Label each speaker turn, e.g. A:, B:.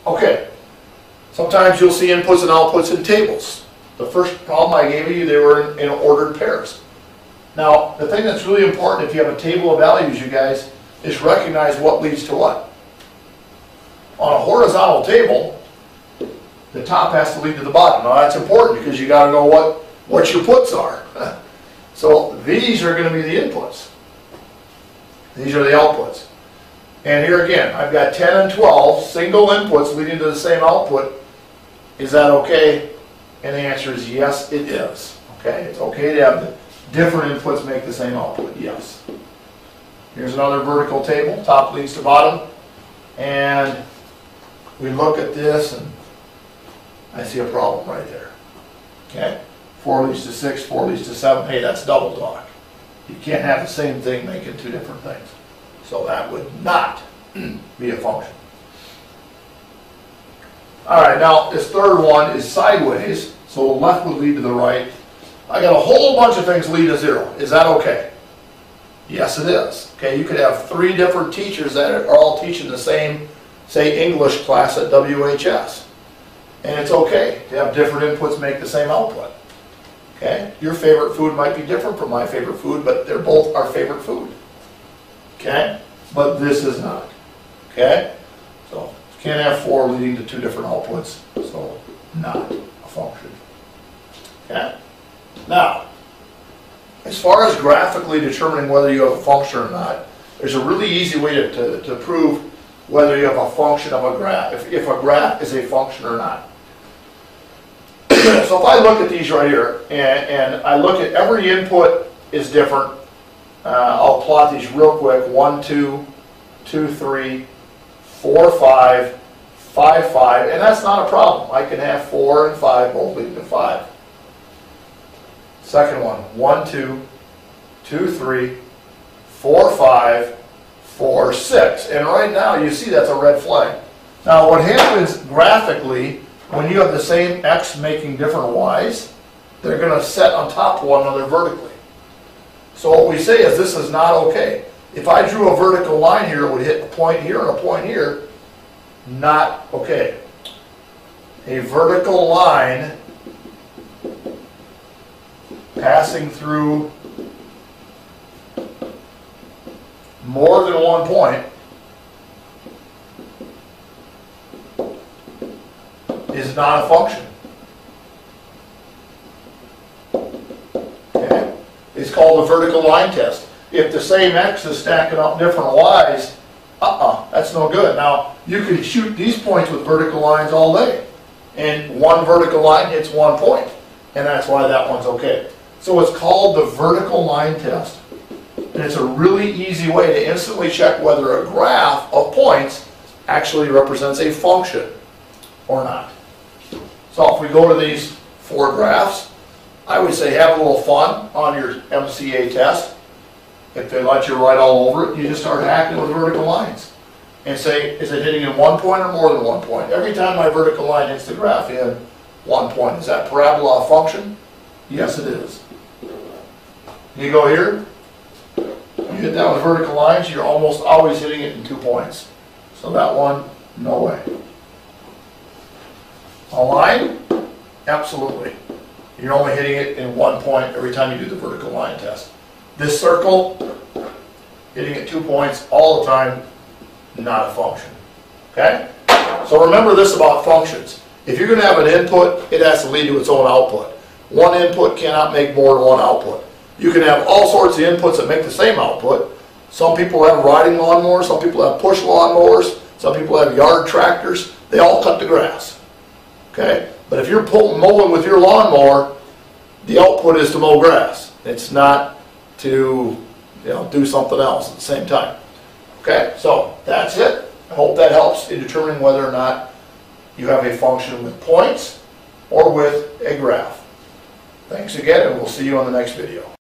A: Okay, sometimes you'll see inputs and outputs in tables. The first problem I gave you, they were in ordered pairs. Now, the thing that's really important if you have a table of values, you guys, is recognize what leads to what. On a horizontal table, the top has to lead to the bottom. Now that's important because you got to know what your puts are. So these are going to be the inputs. These are the outputs. And here again, I've got 10 and 12 single inputs leading to the same output. Is that okay? And the answer is yes, it is. Okay, it's okay to have the different inputs make the same output. Yes. Here's another vertical table. Top leads to bottom. And we look at this and I see a problem right there. Okay? 4 leads to 6, 4 leads to 7. Hey, that's double talk. You can't have the same thing making two different things. So that would not be a function. Alright, now this third one is sideways. So the left would lead to the right. I got a whole bunch of things lead to 0. Is that okay? Yes, it is. Okay, you could have 3 different teachers that are all teaching the same, say, English class at WHS. And it's okay to have different inputs make the same output. Okay? Your favorite food might be different from my favorite food, but they're both our favorite food. Okay? But this is not. Okay? So, you can't have 4 leading to 2 different outputs. So, not a function. Okay? Now, as far as graphically determining whether you have a function or not, there's a really easy way to prove whether you have a function of a graph, if a graph is a function or not. So if I look at these right here, and I look at every input is different, I'll plot these real quick. 1, 2, 2, 3, 4, 5, 5, 5, and that's not a problem. I can have 4 and 5 both leading to 5. Second one, 1, 2, 2, 3, 4, 5, 4, 6. And right now you see that's a red flag. Now what happens graphically, when you have the same x making different y's, they're going to set on top of one another vertically. So what we say is this is not okay. If I drew a vertical line here, it would hit a point here and a point here. Not okay. A vertical line passing through more than one point is not a function. Okay? It's called the vertical line test. If the same x is stacking up different y's, that's no good. Now, you can shoot these points with vertical lines all day, and one vertical line hits one point, and that's why that one's okay. So it's called the vertical line test, and it's a really easy way to instantly check whether a graph of points actually represents a function or not. So if we go to these 4 graphs, I would say have a little fun on your MCA test. If they let you write all over it, you just start hacking with vertical lines and say, is it hitting in one point or more than one point? Every time my vertical line hits the graph in 1 point, is that parabola a function? Yes, it is. You go here, you hit that with vertical lines, you're almost always hitting it in 2 points. So that one, no way. A line? Absolutely. You're only hitting it in 1 point every time you do the vertical line test. This circle, hitting it 2 points all the time, not a function. Okay? So remember this about functions. If you're going to have an input, it has to lead to its own output. One input cannot make more than one output. You can have all sorts of inputs that make the same output. Some people have riding lawnmowers, some people have push lawnmowers, some people have yard tractors. They all cut the grass. Okay? But if you're mowing with your lawnmower, the output is to mow grass. It's not to do something else at the same time. Okay? So that's it. I hope that helps in determining whether or not you have a function with points or with a graph. Thanks again, and we'll see you on the next video.